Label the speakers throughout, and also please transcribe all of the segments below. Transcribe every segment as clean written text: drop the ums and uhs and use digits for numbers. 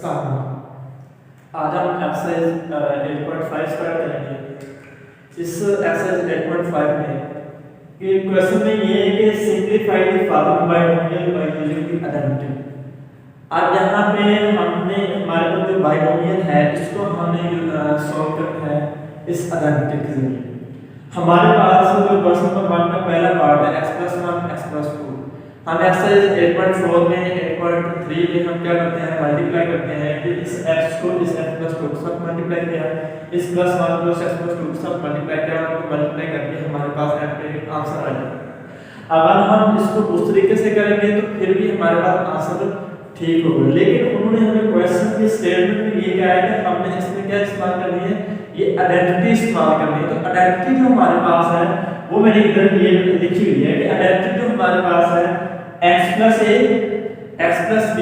Speaker 1: आज हम exercise 8.5 start करेंगे। इस एक्सरसाइज 8.5 में कि क्वेश्चन में ये है कि simplify the following binomial by using the identity. अब यहाँ पे हमने हमारे पास जो बाइनोमियल है इसको हमने सॉल्व करना है इस आइडेंटिटी के जरिए। हमारे पास जो क्वेश्चन नंबर 1 का पहला पार्ट है x+1 x+2। हम एक्सरसाइज 8.4 में 8.3 में हम क्या करते हैं, मल्टीप्लाई करते हैं कि इस x को इस x+2 के साथ मल्टीप्लाई किया, इस +1 प्लस x+2 के साथ मल्टीप्लाई किया, उनको मल्टीप्लाई करके हमारे पास आंसर आ जाएगा। अगर हम इसको उस तरीके से करेंगे तो फिर भी हमारे पास आंसर ठीक होगा, लेकिन उन्होंने हमें क्वेश्चन के स्टेटमेंट में ये कहा है कि हमने इसमें क्या इस्तेमाल करनी है, ये आइडेंटिटी इस्तेमाल करनी है। तो आइडेंटिटी जो हमारे पास है वो मैंने इधर ये लिखी हुई है कि आइडेंटिटी जो हमारे पास है x+a x+b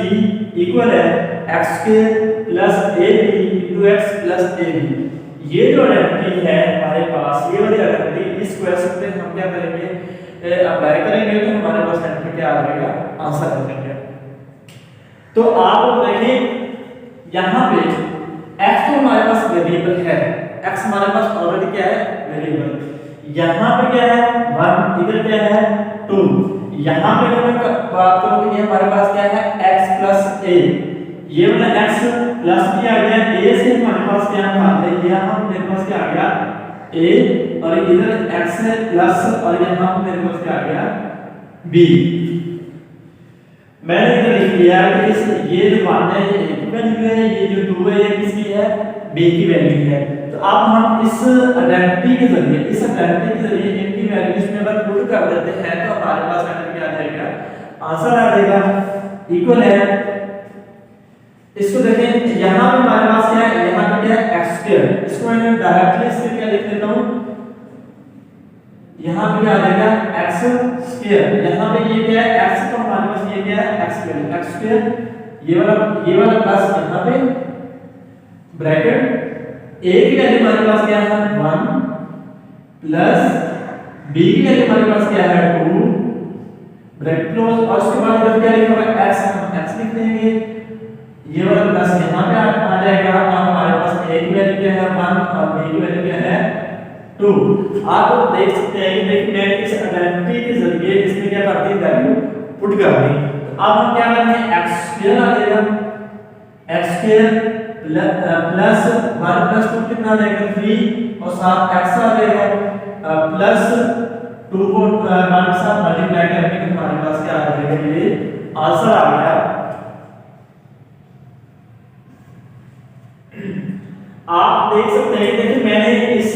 Speaker 1: इक्वल है x² + ab * x + ab। ये जो आइडेंटिटी है हमारे पास, ये वाली आइडेंटिटी इस क्वेश्चन पे हम क्या करेंगे, अप्लाई करेंगे तो हमारे पास आंसर क्या आ जाएगा, आंसर आ जाएगा। तो आप देखिए यहाँ पे x तो हमारे पास वेरिएबल है, x हमारे पास ऑलरेडी क्या है, वेरिएबल। यहाँ पे क्या है 1, इधर क्या है 2। यहाँ पे अगर मैं बात करूँ तो ये हमारे पास क्या है x + a, ये वाला x प्लस भी आ गया, a से हमारे पास क्या था, यहाँ मेरे पास क्या आ गया a, और इधर x है प्लस, और यहाँ मेरे पास क्या आ गया b। मैंने इधर लिख लिया कि इस ये जो मान है ये a की वैल्यू है, ये जो 2 है ये किसकी है, b की वैल्यू है। तो अब हम इस आइडेंटिटी के जरिए इनकी वैल्यूज में अगर पुट कर देते हैं तो हमारे पास आंसर क्या आ जाएगा, आंसर आ जाएगा इक्वल है। इसको देखें यहाँ पे हमारे पास क्या है, यहाँ पे क्या है x², इसको मैं डायरेक्टली इससे क्या लिख देता हूँ, यहाँ पे क्या आ जाएगा x², यहाँ पे ये क्या है x का हमारे पास ये क्या है x², ये वाला प्लस यहाँ पे ब्रैकेट a की वैल्यू हमारे पास क्या है 1 प्लस b की वैल्यू हमारे पास क्या है 2 ब्रैकेट क्लोज, और उसके बाद इधर क्या लिखा हुआ है x, हम x लिख देंगे, ये वाला प्लस यहाँ पे आ जाएगा। अब हमारे पास a की वैल्यू क्या है 1 और b की वैल्यू क्या है 2। आप देख सकते हैं कि देखिए मैंने इस आइडेंटिटी के जरिए इसमें क्या कर दी, वैल्यू पुट कर दी। तो अब हम क्या करेंगे, x² आ जाएगा, x² प्लस 1 + 2 कितना आ जाएगा 3, और साथ x आ जाएगा प्लस 2 को 1 के साथ मल्टीप्लाई करके हमारे पास क्या आ जाएगा, ये आंसर आ गया। आप देख सकते हैं, देखिए मैंने इस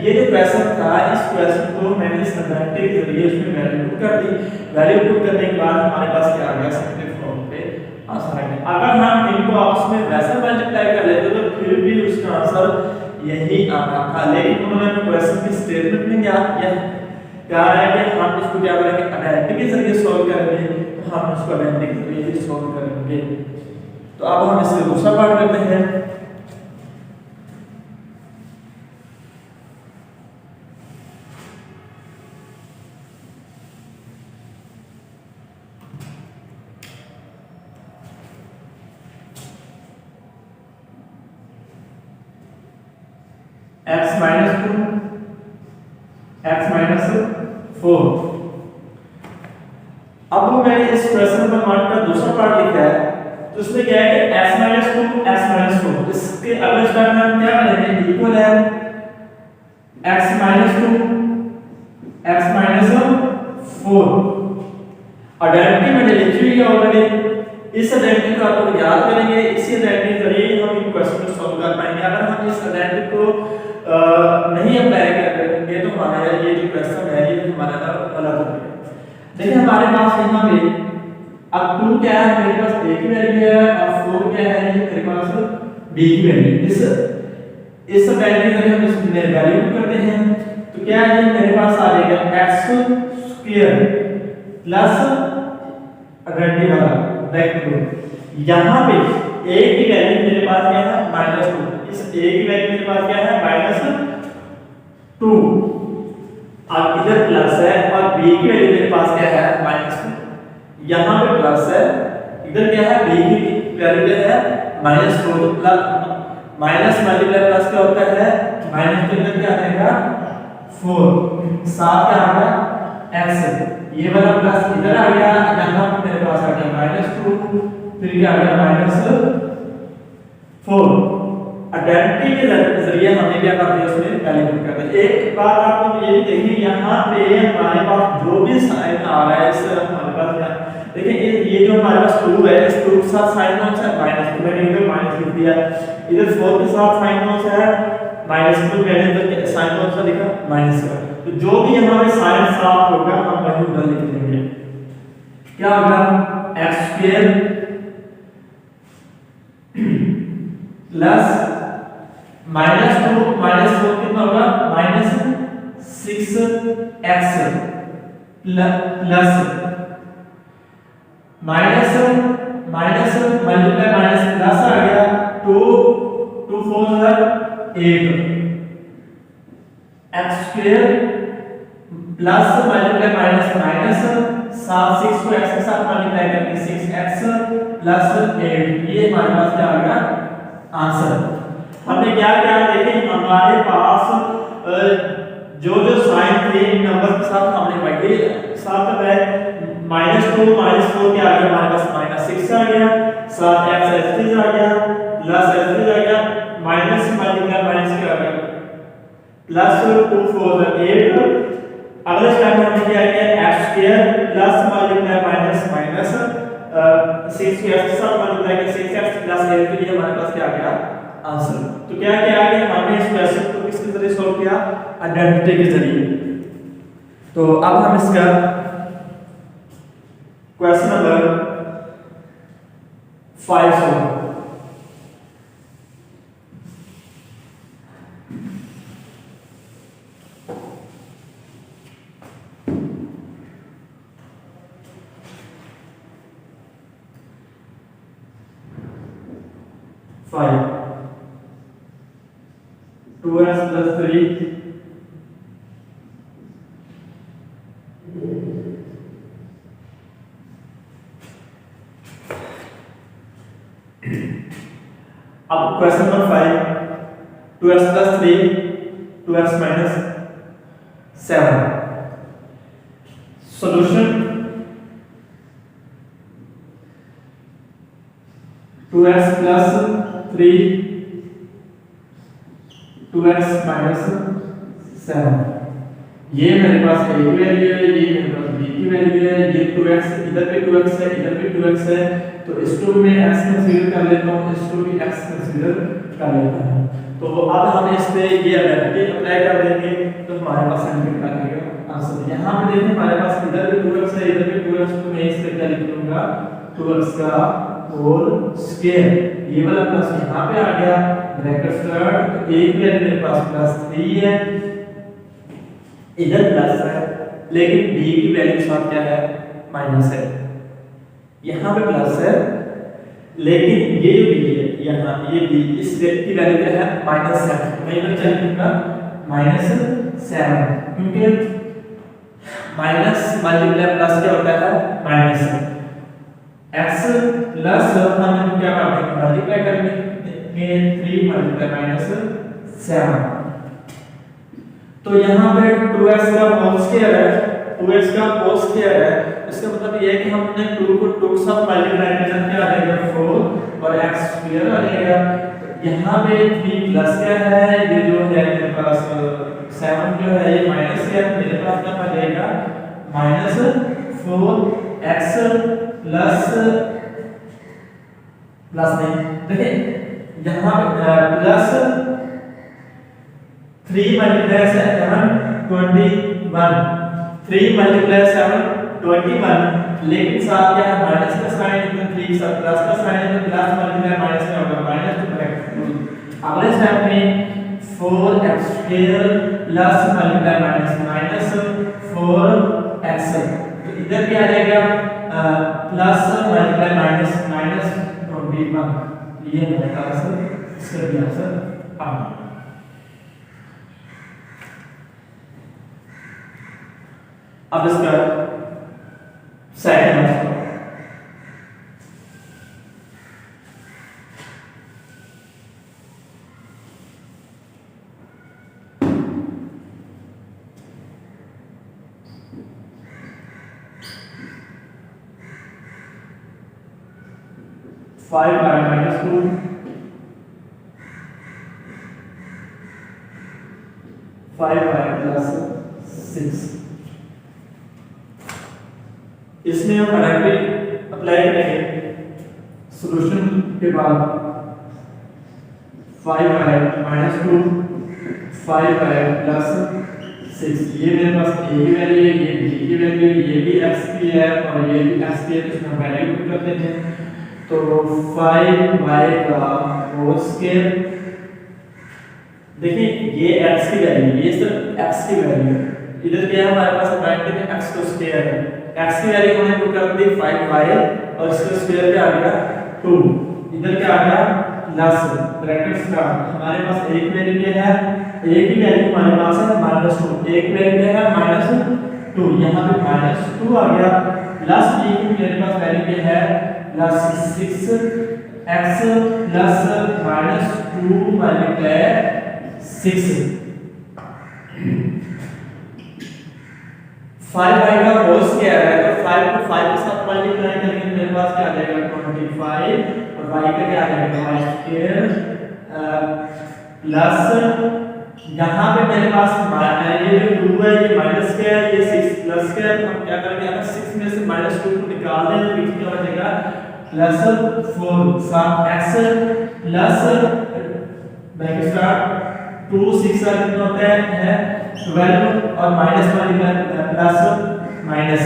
Speaker 1: ये जो क्वेश्चन था, इस क्वेश्चन को मैंने इस आइडेंटिटी के जरिए उसमें वैल्यू पुट कर दी। वैल्यू पुट करने के बाद हमारे पास क्या आ गया, सिंपल फॉर्म पे आंसर आ गया। अगर हम इनको आपस में वैसा मल्टीप्लाई कर लेते तो फिर भी उसका आंसर यही आना था, लेकिन उन्होंने क्वेश्चन के स्टेटमेंट में क्या कहा है कि हम इसको क्या करेंगे, आइडेंटिटी के जरिए सॉल्व करेंगे, तो हम इसको आइडेंटिटी के जरिए सॉल्व करेंगे। तो अब हम इसका दूसरा पार्ट करते हैं। x-2 x-4। अब मैंने इस क्वेश्चन नंबर 1 का दूसरा पार्ट लिखा है, तो उसमें क्या है कि x-2 x-4, इसके अगले स्टेप में हम क्या करेंगे, इक्वल है x-2 x-4। आइडेंटिटी मैंने लिखी हुई है ऑलरेडी, इस आइडेंटिटी को आप लोग याद करेंगे, इसी आइडेंटिटी के जरिए हम इन क्वेश्चन को सॉल्व कर पाएंगे। अगर हम इस आइडेंटिटी को नहीं अप्लाई करेंगे तो हमारा ये जो क्वेश्चन है ये हमारा गलत हो जाएगा। देखिए हमारे पास यहाँ पे अब 2 क्या है, मेरे पास a की वैल्यू है, और 4 क्या है, ये मेरे पास b की वैल्यू। इस वैल्यू में हम इसमें वैल्यू करते हैं तो क्या है, मेरे पास आ जाएगा x² प्लस आइडेंटिटी वाला ब्रैकेट। यहाँ पे a की वैल्यू मेरे पास क्या है -2, इस a की वैल्यू मेरे पास क्या है -2, अब इधर प्लस है, और b की वैल्यू मेरे पास क्या है -2, यहाँ पे प्लस है, इधर क्या है b की वैल्यू क्या है -4 प्लस माइनस मल्टीप्लाई प्लस क्या होता है माइनस के अंदर क्या आएगा 4 साथ क्या आ गया x ये वाला प्लस इधर आ गया यहां पर मेरे पास आ गया -2 फिर क्या आ गया -4 आइडेंटिटी के जरिए हमने क्या कर दिया उसमें कैलकुलेट कर दिया। एक बात आप लोग ये भी देखिए यहाँ पे हमारे पास जो भी साइन आ रहा है इस हमारे पास देखिए ये जो हमारे पास 2 है इस 2 के साथ साइन कौन सा है -2 मैंने इधर माइनस लिख दिया इधर 4 के साथ साइन कौन सा है -2 मैंने इधर साइन कौन सा लिखा -1 तो जो भी हमारे साइन साथ होगा हम वही उधर लिख देंगे क्या होगा x² प्लस -2 -4 कितना होगा -6x plus minus minus multiply minus plus आ गया 2 2 4 8 x² plus multiply minus minus 7 6 को x के साथ मल्टीप्लाई करके 6x प्लस 8 ये हमारे पास क्या आ गया आंसर। हमने क्या क्या देखिए हमारे पास जो जो साइन थे नंबर के साथ हमने वही साथ है -2 -4 क्या आ गया हमारे पास -6 आ गया साथ x s3 आ गया प्लस s3 आ गया माइनस मल्टीप्लाई माइनस क्या आ गया प्लस 2 4 8 अगले स्टेप में हमने क्या किया x² plus multiply minus minus 6 के साथ मल्टीप्लाई करके 6x प्लस 8 के लिए हमारे पास क्या आ गया आंसर। तो क्या क्या आ गया हमने इस क्वेश्चन को किसके जरिए सॉल्व किया आइडेंटिटी के जरिए। तो अब हम इसका question number 5 solve 5 2x plus 3 अब question number 5 2x plus 3 2x minus 7 solution 2x plus 3 2x minus 7 ये मेरे पास a की वैल्यू है ये मेरे पास b की वैल्यू है ये 2x इधर पे 2x है इधर पे 2x है तो इसको मैं x कंसीडर कर लेता हूं इसको भी x कंसीडर कर लेता हूं। तो अब हम इस पे ये आइडेंटिटी अप्लाई कर देंगे तो हमारे पास एंट्री आ जाएगा आंसर। यहां पे देखिए हमारे पास इधर भी 2x है इधर भी 2x तो मैं इस पे क्या लिख लूंगा 2x का होल स्क्वायर ये वाला प्लस यहां पे आ गया ब्रैकेट स्टार्ट एक वैल्यू मेरे पास प्लस 3 है इधर प्लस है लेकिन b की वैल्यू साथ क्या है माइनस है यहां पे प्लस है लेकिन ये जो b है यहां ये b इस की वैल्यू क्या है -7 मैं इधर चल लूंगा -7 क्योंकि माइनस मल्टीप्लाई प्लस क्या होता है माइनस x प्लस हम क्या करते हैं मल्टीप्लाई करेंगे 3 मल्टीप्लाई -7 तो यहाँ पे 2x का होल स्क्वायर है 2x का होल स्क्वायर है इसका मतलब ये है कि हमने 2 को 2 के साथ मल्टीप्लाई करने क्या आ जाएगा 4 और x स्क्वायर आ जाएगा। यहाँ पे 3 प्लस क्या है ये जो है मेरे पास 7 जो है ये माइनस है मेरे पास क्या आ जाएगा -4x प्लस नहीं देखिए यहाँ प्लस 3 मल्टीप्लाई 7 21 3 मल्टीप्लाई 7 21 लेकिन साथ क्या है माइनस का साइन तो 3 के साथ प्लस का साइन है तो प्लस मल्टीप्लाई माइनस में होगा माइनस तो ब्रैकेट अगले स्टेप में 4x square plus multiply minus 4x तो इधर भी आ जाएगा प्लस मल्टीप्लाई माइनस 21 ये हमारा आंसर इसका भी आंसर आ गया। अब इसका second 5y minus 2 5y plus 6। इसमें हम आइडेंटिटी अप्लाई करेंगे। सॉल्यूशन के बाद 5y minus 2 5y plus 6, ये मेरे पास a की वैल्यू है, ये b की वैल्यू है, ये भी x की है और ये भी x की है, तो इसमें वैल्यू पुट कर देते हैं। तो 5y का होल स्क्वायर, देखिए ये x की वैल्यू है, ये सिर्फ x की वैल्यू है। इधर क्या है हमारे पास 90 में x को स्क्वायर है, x की वैल्यू हमने पुट कर दी 5y और इसका स्क्वायर क्या आ गया 2। इधर क्या आ गया प्लस ब्रैकेट स्टार्ट, हमारे पास a की वैल्यू क्या है, a की वैल्यू हमारे पास है -2, a की वैल्यू क्या है -2, यहाँ पे -2 आ गया, प्लस b की मेरे पास वैल्यू क्या है +6x प्लस -2 मल्टीप्लाई 6। 5y का होल स्क्वायर है, तो 5 को 5 के साथ मल्टीप्लाई करेंगे तो मेरे पास क्या आ जाएगा 25 और y का क्या आ जाएगा y स्क्वायर प्लस यहाँ पे मेरे पास ये जो 2 है ये माइनस का है, ये 6 प्लस का है, तो हम क्या करेंगे अगर 6 में से -2 को निकाल दें तो बीच में क्या बचेगा +4 7x प्लस ब्रैकेट स्टार्ट 2 6 का कितना होता है 12 और minus plus minus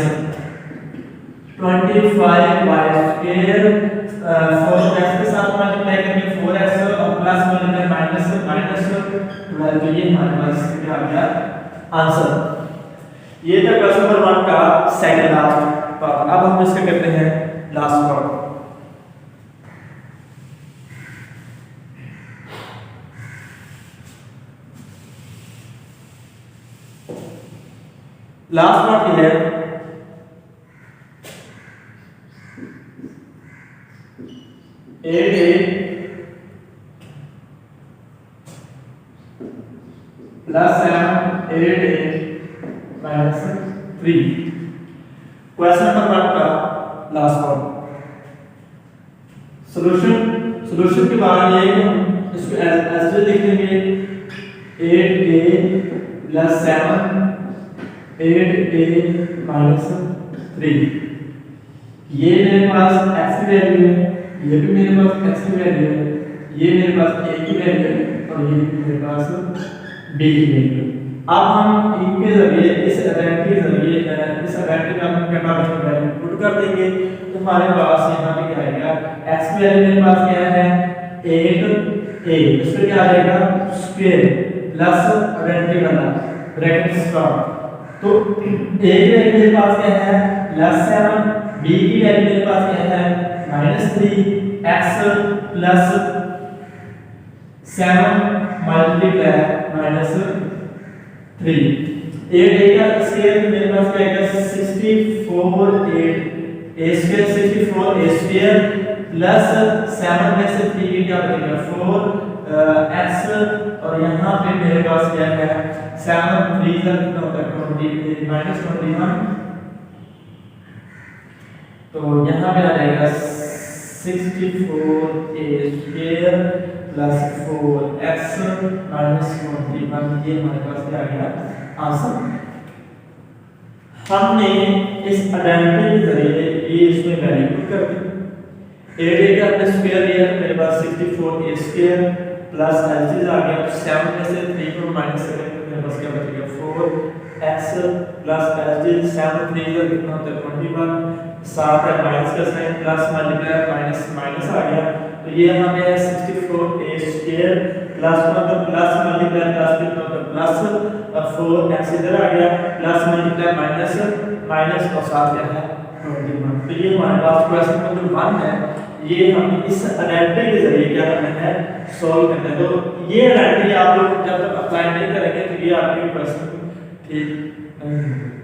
Speaker 1: 25y square 4x के साथ मल्टीप्लाई करेंगे 4x और प्लस मल्टीप्लाई माइनस 12, तो ये हमारे पास क्या आ गया आंसर। ये था क्वेश्चन नंबर 1 का सेकंड लास्ट पार्ट। अब हम इसका करते हैं लास्ट पार्ट। लास्ट पार्ट ये है 8a plus 8a minus 3। Question number 1 का लास्ट पार्ट। सॉल्यूशन के बाद ये है कि इसको ऐसे लिख लेंगे 8a प्लस 7 8a माइनस 3। ये मेरे पास x की वैल्यू है, ये भी मेरे पास x की वैल्यू है, ये मेरे पास a की वैल्यू है और ये मेरे पास b की वैल्यू है। अब हम इनके जरिए इस आइडेंटिटी के जरिए इस आइडेंटिटी का हम कैपेसिटी वैल्यू पुट कर देंगे तो हमारे पास यहाँ पे क्या आएगा x की वैल्यू मेरे पास क्या है 8a, इस पे क्या आ जाएगा स्क्वायर प्लस आइडेंटिटी वाला ब्रैकेट स्टार्ट, तो a की वैल्यू मेरे पास क्या है +7, b की वैल्यू मेरे पास क्या है -3x प्लस 7 मल्टीप्लाई -3। 8a का स्क्वायर मेरे पास क्या आएगा 64 a square 64 a square plus 7 में से 3 क्या बचेगा 4x और यहाँ पे मेरे पास क्या है 7 3 कितना होता है 20 -21, तो यहाँ पे आ जाएगा 64a square plus 4x minus 21, ये हमारे पास क्या आ गया आंसर। हमने इस आइडेंटिटी के जरिए ये इसमें वैल्यू पुट कर दी। 8a का हमने स्क्वायर लिया तो मेरे पास 64a स्क्वायर प्लस एलसीज आ गया, तो 7 में से 3 को माइनस करें तो मेरे पास क्या बचेगा 4x प्लस एलसीज 7 3 का कितना होता है 21, 7 है माइनस का sign plus multiply minus minus आ गया, तो ये हमें 64a स्क्वायर प्लस मतलब प्लस मल्टीप्लाई प्लस कितना होता है प्लस और 4x इधर आ गया प्लस मल्टीप्लाई माइनस माइनस और 7 क्या है 21। तो ये हमारे पास क्वेश्चन नंबर 1 है, ये हम इस आइडेंटिटी के जरिए क्या करना है सॉल्व करना है। तो ये आइडेंटिटी आप लोग जब तक अप्लाई नहीं करेंगे तो ये आपके क्वेश्चन ठीक नहीं होंगे।